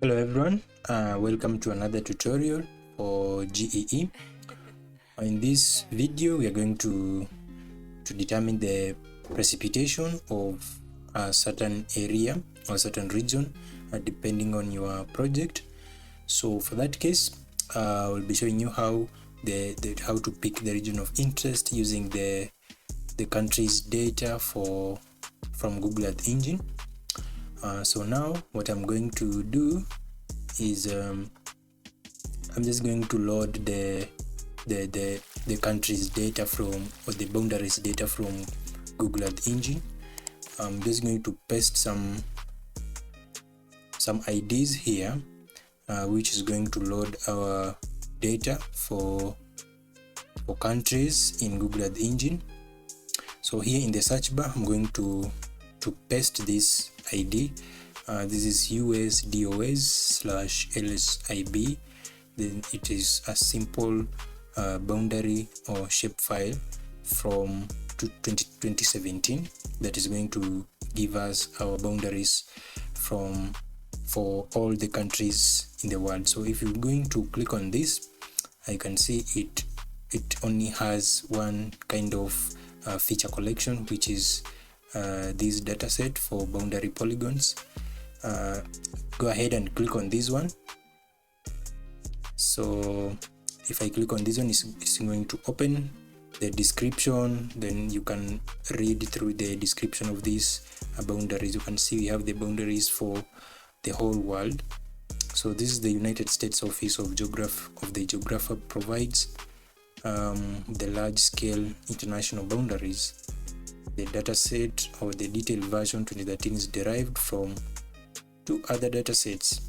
Hello everyone, welcome to another tutorial for GEE. In this video we are going to determine the precipitation of a certain area or a certain region depending on your project. So for that case, we'll be showing you how how to pick the region of interest using the country's data from Google Earth Engine. So now what I'm going to do is I'm just going to load the country's data or the boundaries data from Google Earth Engine. I'm just going to paste some IDs here, which is going to load our data for countries in Google Earth Engine. So here in the search bar, I'm going to paste this ID. This is USDOS/LSIB. Then it is a simple boundary or shapefile from 2017 that is going to give us our boundaries for all the countries in the world. So if you're going to click on this, I can see it only has one kind of feature collection, which is this dataset for boundary polygons. Go ahead and click on this one. So if I click on this one, it's going to open the description. Then you can read through the description of these boundaries. You can see we have the boundaries for the whole world. So this is the United States Office of the Geographer provides the large-scale international boundaries. The dataset or the detailed version 2013 is derived from two other datasets.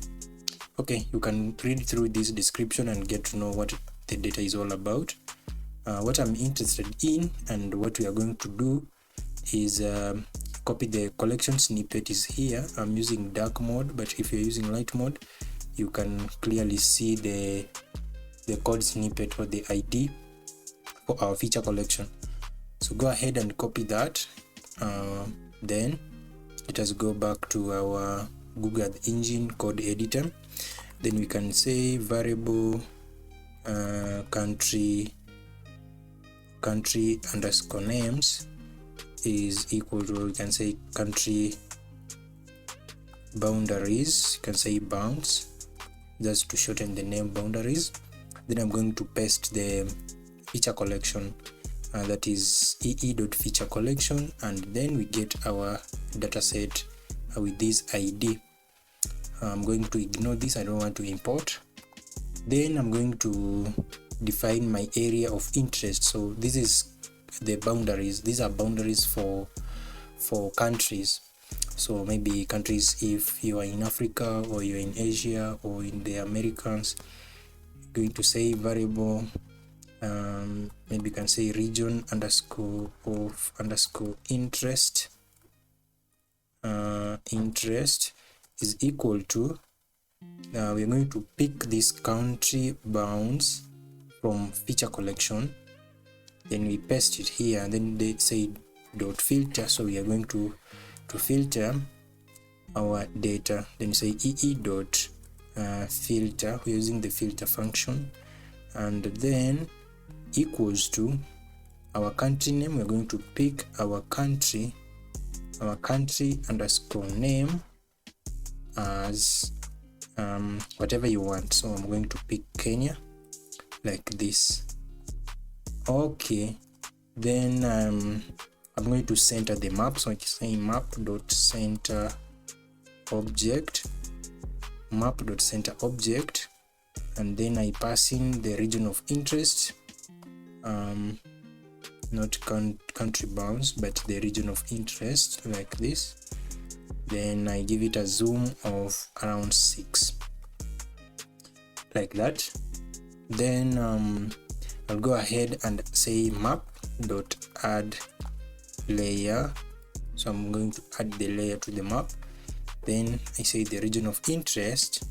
Okay, you can read through this description and get to know what the data is all about. What I'm interested in and what we are going to do is copy the collection snippet is here. I'm using dark mode, but if you're using light mode, you can clearly see the code snippet or the ID for our feature collection. So go ahead and copy that. Then let us go back to our Google Earth Engine code editor. Then we can say variable country underscore names is equal to, we can say country boundaries, you can say bounds, just to shorten the name boundaries. Then I'm going to paste the feature collection, that is ee.feature collection, and then we get our dataset with this ID. I'm going to ignore this, I don't want to import. Then I'm going to define my area of interest. So this is the boundaries. These are boundaries for countries. So maybe countries, if you are in Africa or you're in Asia or in the Americans, you're going to say variable, maybe you can say region underscore of underscore interest. Interest is equal to, we're going to pick this country bounds from feature collection. Then we paste it here, and then they say dot filter. So we are going to filter our data. Then say ee dot filter. We're using the filter function, and then equals to our country name. We're going to pick our country underscore name as whatever you want. So I'm going to pick Kenya like this. Okay, then I'm going to center the map. So I can say map.center object, and then I pass in the region of interest, not country bounds, but the region of interest like this. Then I give it a zoom of around 6 like that. Then I'll go ahead and say map.add layer. So I'm going to add the layer to the map. Then I say the region of interest,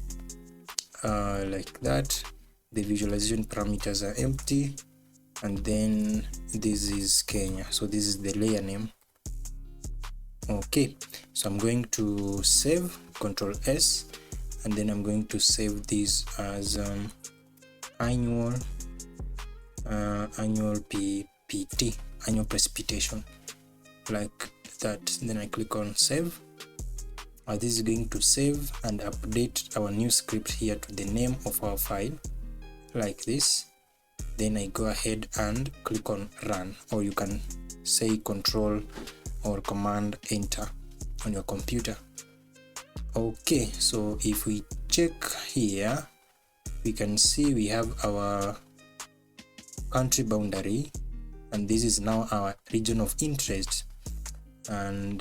like that. The visualization parameters are empty, and then this is Kenya. So this is the layer name. Okay, so I'm going to save, Control S, and then I'm going to save this as annual PPT, annual precipitation, like that. Then I click on save. This is going to save and update our new script here to the name of our file, like this. Then I go ahead and click on run, or you can say control or command enter on your computer. Okay, so if we check here, we can see we have our country boundary, and this is now our region of interest. And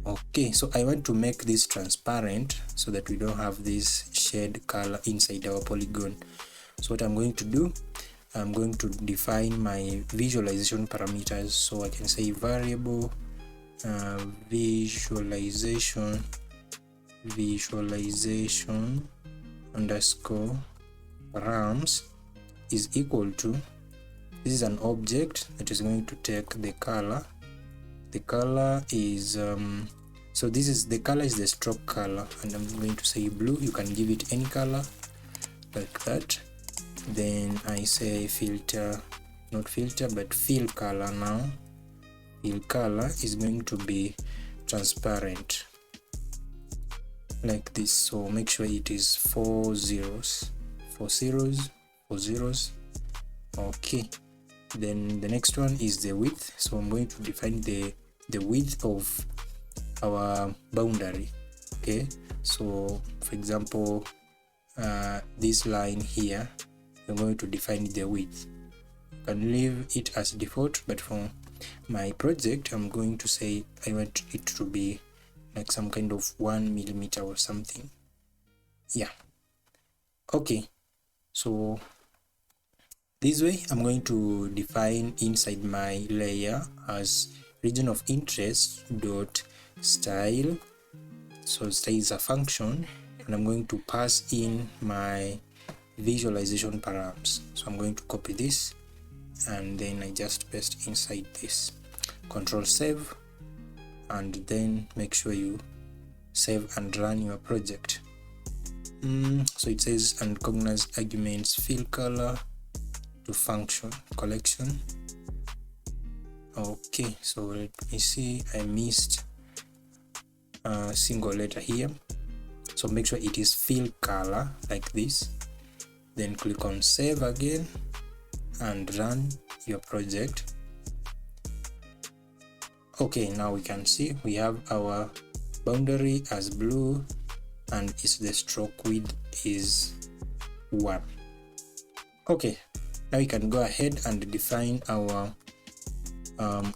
okay, so I want to make this transparent so that we don't have this shade color inside our polygon. So what I'm going to do, I'm going to define my visualization parameters. So I can say variable visualization underscore params is equal to, this is an object that is going to take the color. The color is so this is the color is the stroke color, and I'm going to say blue. You can give it any color like that. Then I say filter, not filter but fill color. Now fill color is going to be transparent, like this. So make sure it is 4 zeros. Okay, then the next one is the width. So I'm going to define the width of our boundary. Okay, so for example, this line here, I'm going to define the width. You can leave it as default, but for my project I'm going to say I want it to be like some kind of 1 millimeter or something. Yeah, okay, so this way I'm going to define inside my layer as region of interest dot style. So style is a function, and I'm going to pass in my visualization params. So I'm going to copy this, and then I just paste inside this. Control save, and then make sure you save and run your project. So it says uncognize arguments fill color to function collection. Okay, so let me see, I missed a single letter here. So make sure it is fill color like this, then click on save again and run your project. Okay, now we can see we have our boundary as blue, and its the stroke width is 1. Okay, now we can go ahead and define our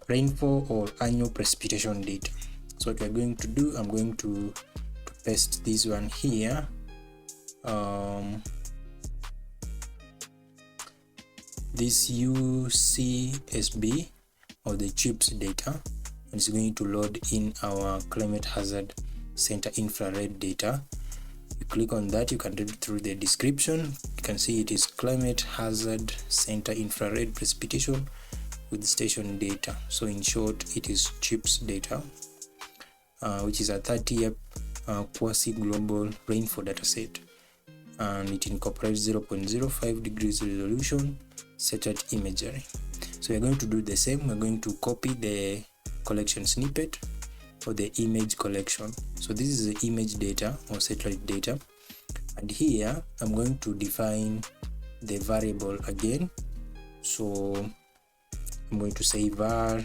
rainfall or annual precipitation data. So what we're going to do, I'm going to paste this one here. This UCSB or the CHIRPS data, and it's going to load in our climate hazard center infrared data. You click on that, you can read through the description. You can see it is climate hazard center infrared precipitation with station data. So in short, it is CHIRPS data, which is a 30-year quasi-global rainfall dataset, and it incorporates 0.05 degrees resolution satellite imagery. So we're going to do the same. We're going to copy the collection snippet for the image collection. So this is the image data or satellite data, and here I'm going to define the variable again. So I'm going to say var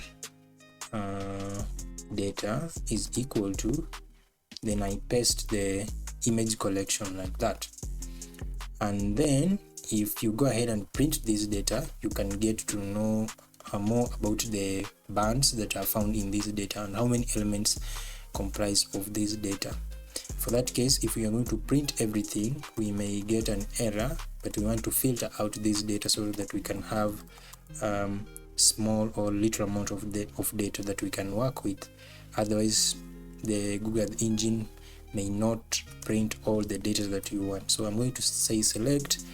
data is equal to, then I paste the image collection like that. And then if you go ahead and print this data, you can get to know more about the bands that are found in this data and how many elements comprise of this data. For that case, if we are going to print everything, we may get an error, but we want to filter out this data so that we can have small or little amount of data that we can work with. Otherwise, the Google engine may not print all the data that you want. So I'm going to say select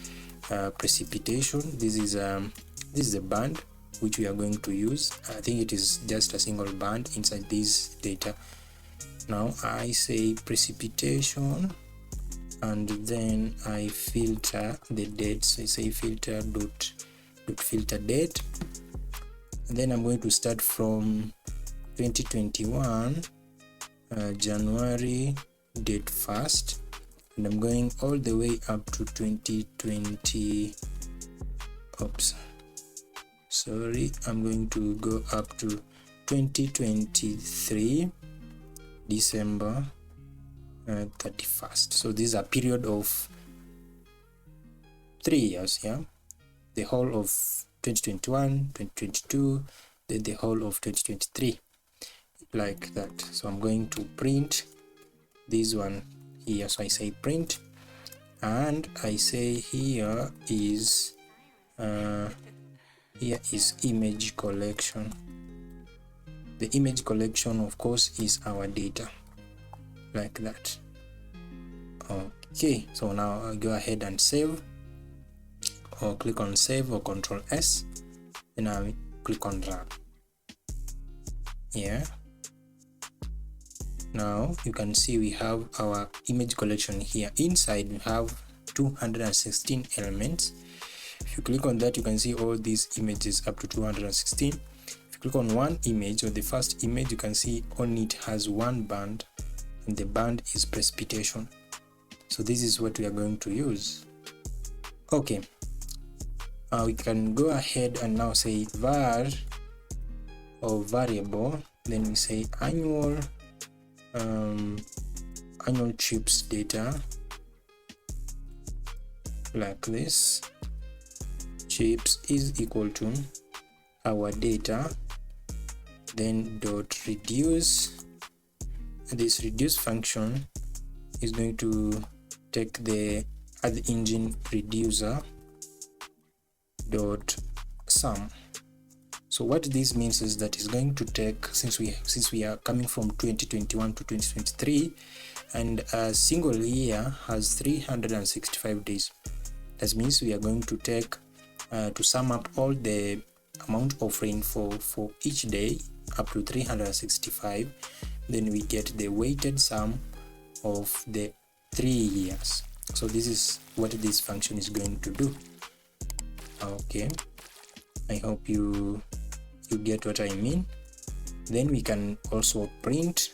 precipitation. This is the band which we are going to use. I think it is just a single band inside this data. Now I say precipitation and then I filter the date. So I say filter dot filter date, and then I'm going to start from 2021 January date 1st, and I'm going all the way up to 2020. I'm going to go up to 2023 December 31st. So this is a period of 3 years, yeah, the whole of 2021, 2022, then the whole of 2023, like that. So I'm going to print this one here. So I say print, and I say here is image collection. The image collection, of course, is our data, like that. Okay, so now I'll go ahead and save, or click on save, or Control S, then I'll click on run. Yeah, now you can see we have our image collection here. Inside we have 216 elements. If you click on that, you can see all these images up to 216. If you click on one image, or the first image, you can see only it has one band, and the band is precipitation. So this is what we are going to use. Okay, we can go ahead and now say var, or variable, then we say annual CHIRPS data, like this. CHIRPS is equal to our data, then dot reduce. This reduce function is going to take the add engine reducer dot sum. So what this means is that it's going to take, since we are coming from 2021 to 2023, and a single year has 365 days. That means we are going to take to sum up all the amount of rainfall for each day up to 365, then we get the weighted sum of the 3 years. So this is what this function is going to do. Okay, I hope you get what I mean. Then we can also print,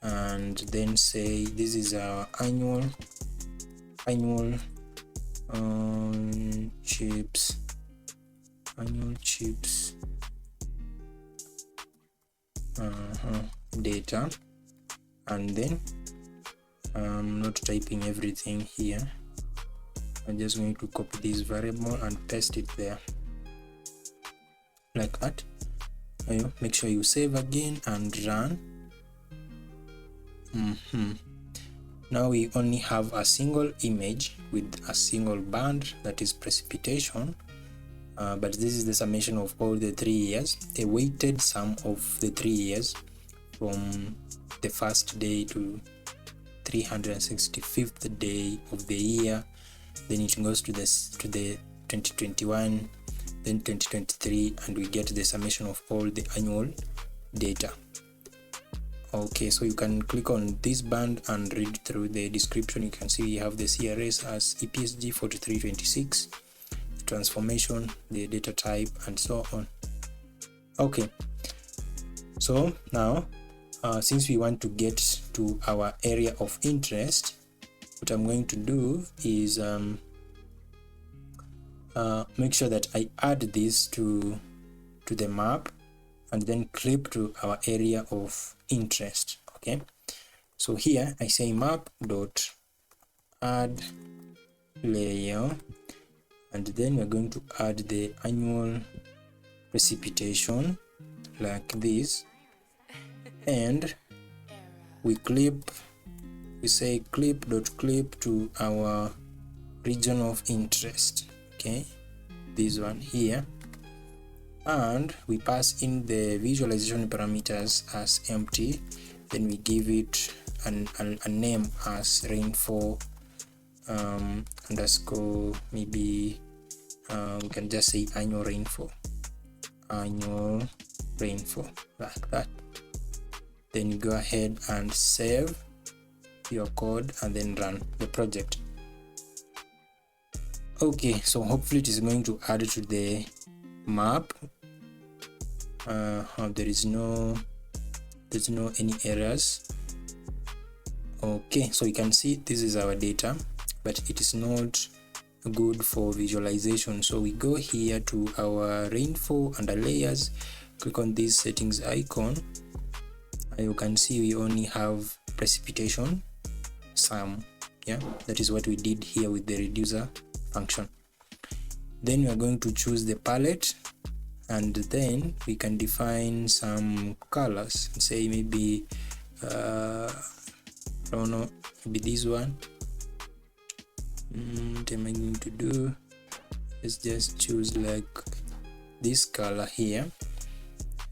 and then say this is our annual CHIRPS data, and then I'm not typing everything here. I'm just going to copy this variable and paste it there, like that. Make sure you save again and run. Now we only have a single image with a single band, that is precipitation, but this is the summation of all the 3 years, the weighted sum of the 3 years from the first day to 365th day of the year. Then it goes to the 2021, then 2023, and we get the summation of all the annual data. Okay, so you can click on this band and read through the description. You can see we have the CRS as EPSG 4326, the transformation, the data type, and so on. Okay, so now since we want to get to our area of interest, what I'm going to do is make sure that I add this to the map, and then clip to our area of interest. Okay, so here I say map dot add layer, and then we're going to add the annual precipitation, like this, and we say clip to our region of interest. Okay, this one here, and we pass in the visualization parameters as empty, then we give it a name as rainfall underscore, maybe we can just say annual rainfall, like that. Then you go ahead and save, your code and then run the project. Okay, so hopefully it is going to add to the map. There's no any errors. Okay, so you can see this is our data, but it is not good for visualization. So we go here to our rainfall under layers, click on this settings icon, and you can see we only have precipitation sum. Yeah, that is what we did here with the reducer function. Then we are going to choose the palette, and then we can define some colors. Say maybe I don't know, maybe this one. What am I going to do? Let's just choose like this color here.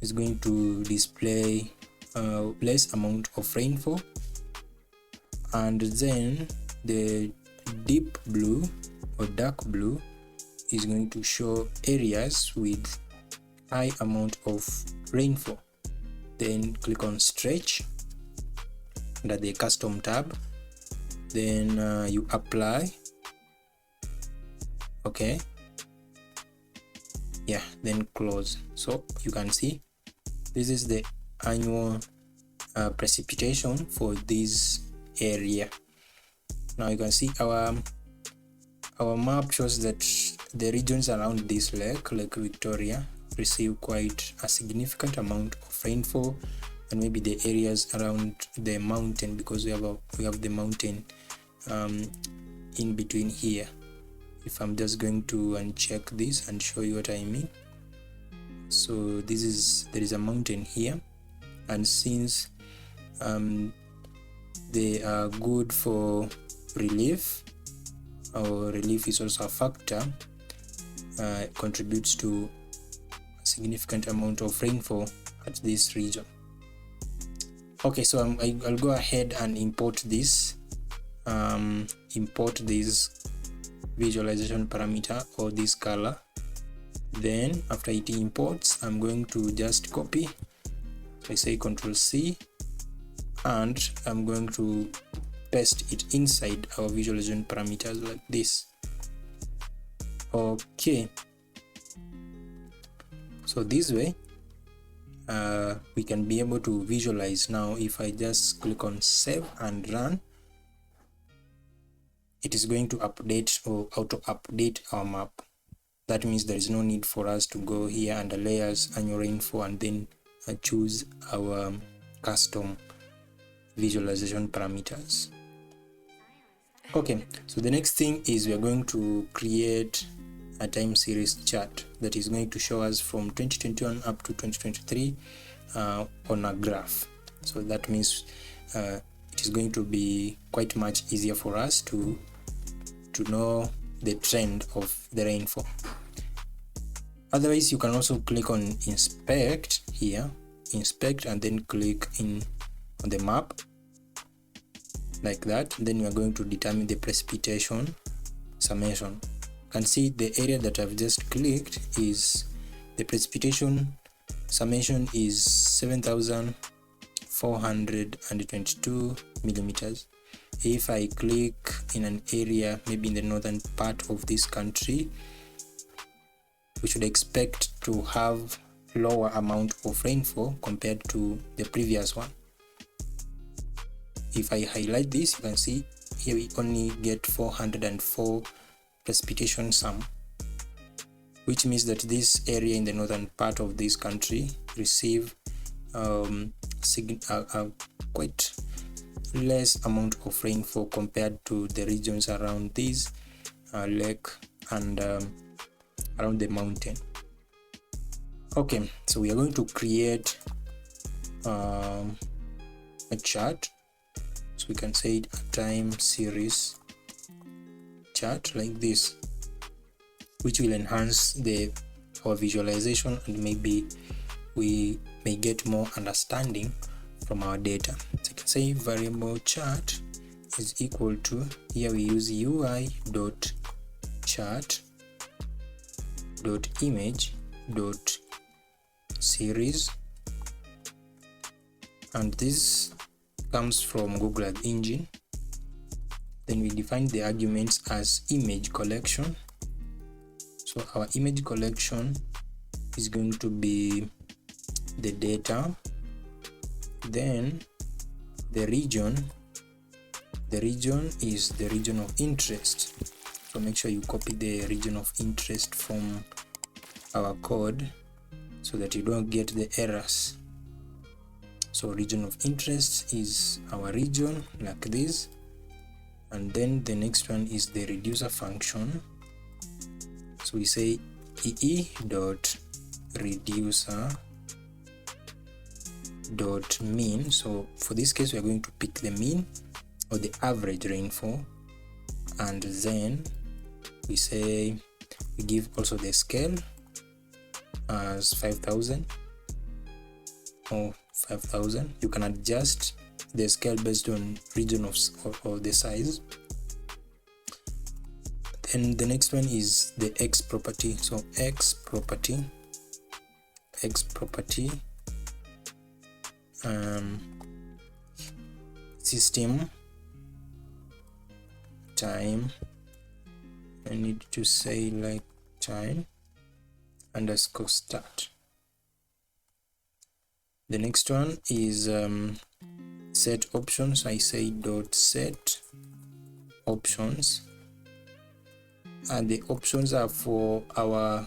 It's going to display less amount of rainfall, and then the deep blue or dark blue is going to show areas with high amount of rainfall. Then click on stretch under the custom tab, then you apply. Okay, yeah, then close. So you can see this is the annual precipitation for this area. Now you can see our map shows that the regions around this Lake Victoria receive quite a significant amount of rainfall, and maybe the areas around the mountain, because we have the mountain in between here. If I'm just going to uncheck this and show you what I mean. So there is a mountain here, and since they are good for relief, or relief is also a factor, contributes to a significant amount of rainfall at this region. Okay, so I'll go ahead and import this visualization parameter, or this color. Then after it imports, I'm going to just copy. I say Ctrl+C, and I'm going to paste it inside our visualization parameters like this. Okay, so this way we can be able to visualize. Now if I just click on save and run, it is going to update or auto update our map. That means there is no need for us to go here under layers, annual rainfall, and then choose our custom visualization parameters. Okay, so the next thing is we are going to create a time series chart that is going to show us from 2021 up to 2023 on a graph. So that means it is going to be quite much easier for us to know the trend of the rainfall. Otherwise, you can also click on inspect here, inspect, and then click on the map like that. Then we are going to determine the precipitation summation. You can see the area that I've just clicked is the precipitation summation is 7,422 millimeters. If I click in an area maybe in the northern part of this country, we should expect to have lower amount of rainfall compared to the previous one. If I highlight this, you can see here we only get 404 precipitation sum, which means that this area in the northern part of this country receive quite less amount of rainfall compared to the regions around this lake and around the mountain. Okay, so we are going to create a chart. So we can say a time series chart like this, which will enhance our visualization, and maybe we may get more understanding from our data. So you can say variable chart is equal to, here we use ui.chart.image.series, and this comes from Google Earth Engine. Then we define the arguments as image collection. So our image collection is going to be the data, then the region is the region of interest. So make sure you copy the region of interest from our code so that you don't get the errors. So region of interest is our region like this, and then the next one is the reducer function. So we say ee.reducer.mean. So for this case we are going to pick the mean or the average rainfall, and then we say we give also the scale as 5,000 or 5,000. You can adjust the scale based on region or the size. Then the next one is the X property. So X property system time, I need to say like time underscore start. The next one is set options. I say dot set options, and the options are for our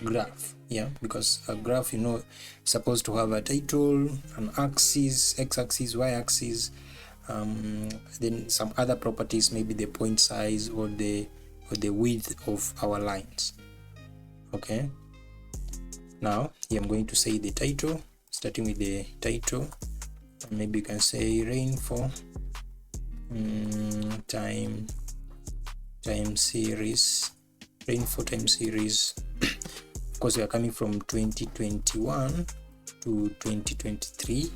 graph, yeah, because a graph, you know, is supposed to have a title, an axis, x-axis, y-axis, then some other properties, maybe the point size or the width of our lines. Okay, now here I'm going to say the title, starting with the title. Maybe you can say rainfall time series, rainfall time series. Of course we are coming from 2021 to 2023.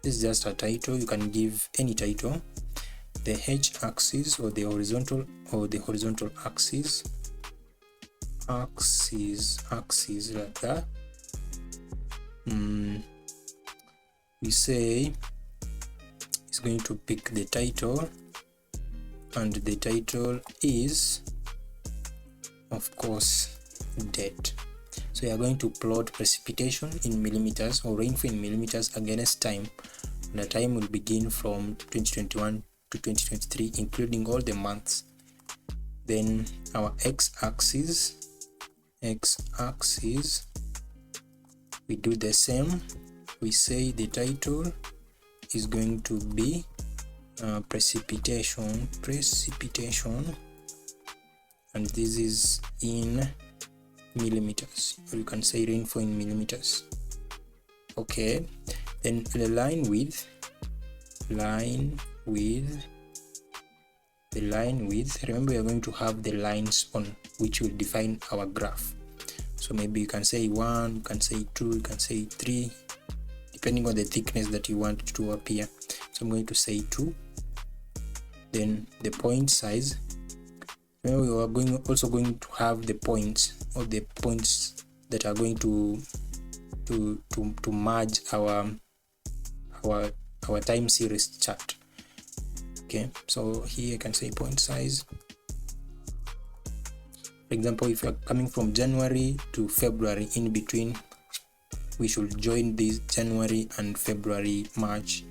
This is just a title. You can give any title. The h-axis or the horizontal axis like that. We say it's going to pick the title, and the title is, of course, date. So we are going to plot precipitation in millimeters or rainfall in millimeters against time. The time will begin from 2021 to 2023, including all the months. Then our x-axis, we do the same. We say the title is going to be precipitation, and this is in millimeters, or you can say rainfall in millimeters. Okay, then the line width, remember we are going to have the lines on which will define our graph. So maybe you can say 1, you can say 2, you can say 3, depending on the thickness that you want it to appear. So I'm going to say 2. Then the point size, remember we are also going to have the points, or the points that are going to merge our time series chart. Okay, so here I can say point size. For example, if you are coming from January to February, in between we should join this January and February, March,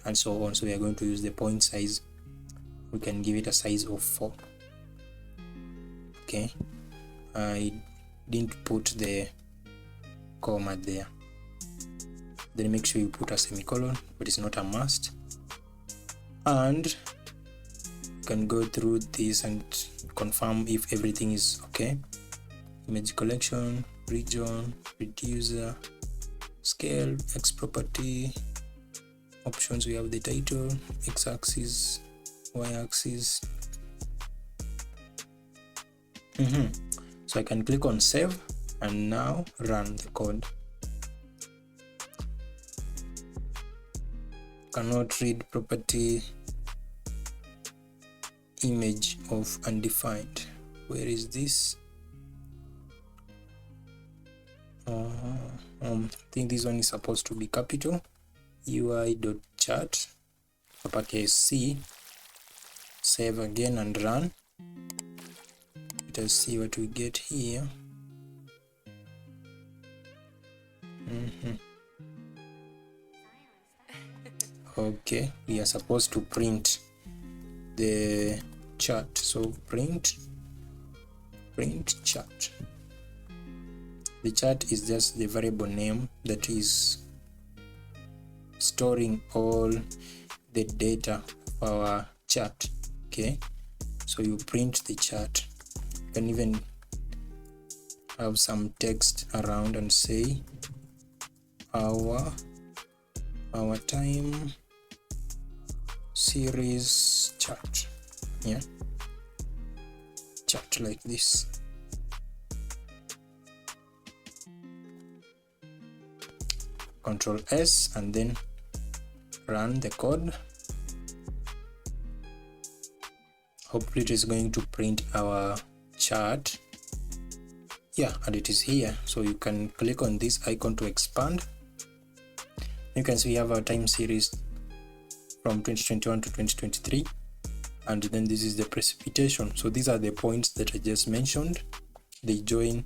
and so on. So we are going to use the point size. We can give it a size of 4. Okay, I didn't put the comma there. Then make sure you put a semicolon, but it's not a must. And you can go through this and confirm if everything is okay. Image collection, region, reducer, scale, X property, options. We have the title, x-axis, y-axis. So I can click on save and now run the code. Cannot read property image of undefined. Where is this? I think this one is supposed to be capital. UI.chart uppercase C save again and run. Let us see what we get here. Okay, we are supposed to print the chart, so print chart. The chart is just the variable name that is storing all the data of our chart. Okay, so you print the chart. You can even have some text around and say our time series chart. Yeah, chart like this. Control S and then run the code. Hopefully it is going to print our chart. Yeah, and it is here. So you can click on this icon to expand. You can see we have our time series from 2021 to 2023, and then this is the precipitation. So these are the points that I just mentioned. They join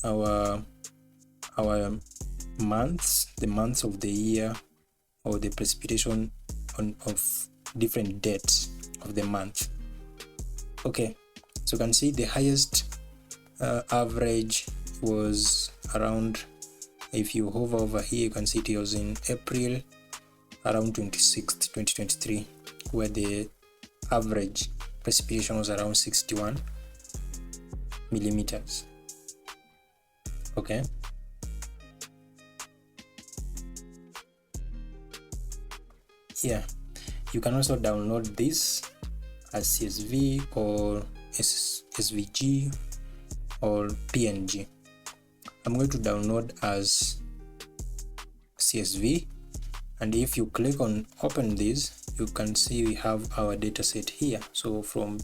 our months, the months of the year, or the precipitation of different dates of the month. Okay, so you can see the highest average was around, if you hover over here, you can see it was in April around 26th 2023, where the average precipitation was around 61 millimeters. Okay, yeah, you can also download this as CSV or SVG or PNG. I'm going to download as CSV, and if you click on open this, you can see we have our data set here. So from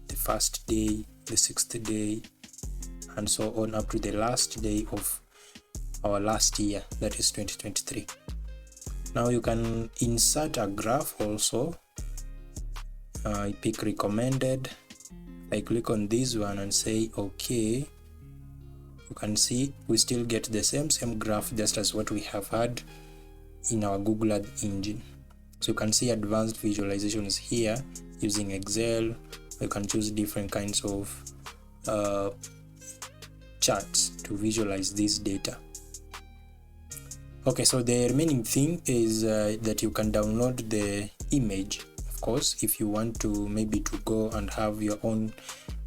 the first day, the 6th day, and so on up to the last day of our last year, that is 2023. Now you can insert a graph also. I pick recommended. I click on this one and say okay. You can see we still get the same graph just as what we have had in our Google Earth engine. So you can see advanced visualizations here using Excel. You can choose different kinds of charts to visualize this data. Okay, so the remaining thing is that you can download the image. Of course, if you want to maybe to go and have your own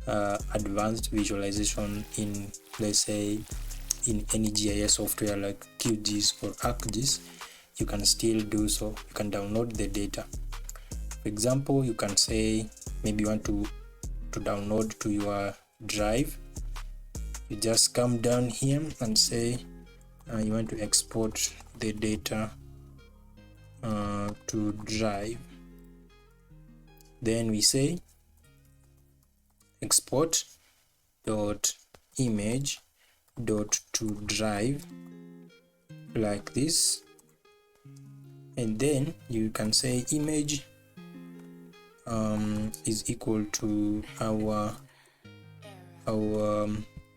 advanced visualization in, let's say, in any GIS software like QGIS or ArcGIS, you can still do so. You can download the data. For example, you can say maybe you want to download to your drive. You just come down here and say you want to export the data to drive. Then we say export dot image dot to drive like this, and then you can say image is equal to our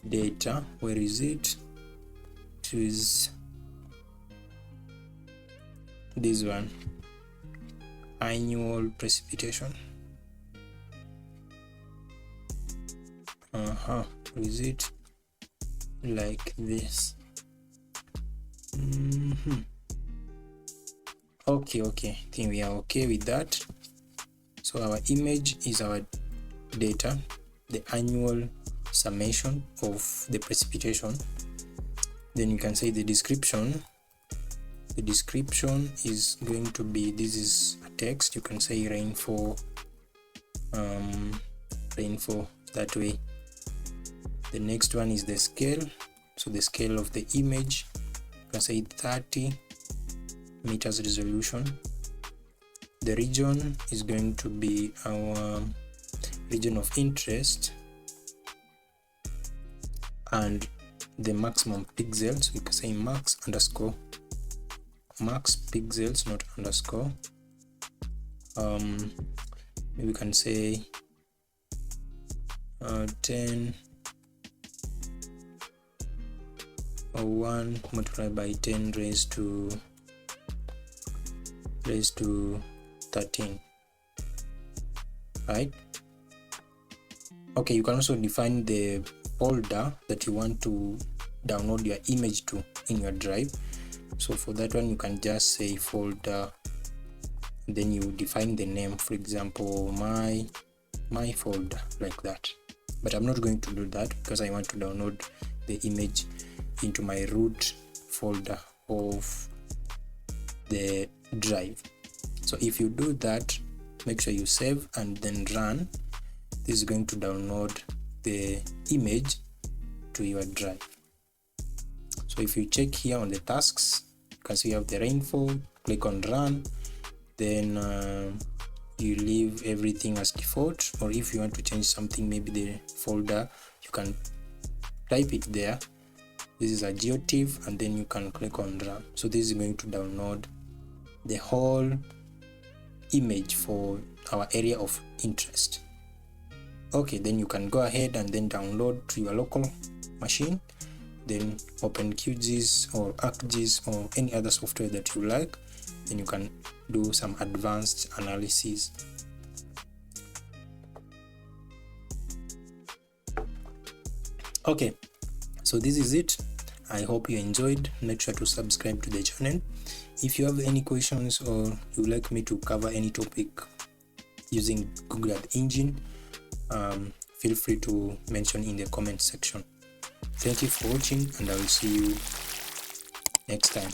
data. Where is it? It is this one, annual precipitation. Is it like this? Okay, I think we are okay with that. So our image is our data, the annual summation of the precipitation. Then you can say the description. The description is going to be, this is a text. You can say rainfall, rainfall that way. The next one is the scale. So the scale of the image, you can say 30 meters resolution. The region is going to be our region of interest, and the maximum pixels, we can say max pixels, not underscore. maybe we can say 10 or 1 multiplied by 10 raised to 13, right? Okay, you can also define the folder that you want to download your image to in your drive. So for that one, you can just say folder, then you define the name, for example, my folder, like that. But I'm not going to do that because I want to download the image into my root folder of the drive. So if you do that, make sure you save and then run. This is going to download the image to your drive. So if you check here on the tasks, you can see you have the rainfall. Click on run, then you leave everything as default, or if you want to change something, maybe the folder, you can type it there. This is a geotiff, and then you can click on run. So this is going to download the whole image for our area of interest. Okay, then you can go ahead and then download to your local machine, then open QGIS or ArcGIS or any other software that you like. Then you can do some advanced analysis. Okay, so this is it. I hope you enjoyed. Make sure to subscribe to the channel. If you have any questions or you would like me to cover any topic using Google Ad Engine, feel free to mention in the comment section. Thank you for watching, and I will see you next time.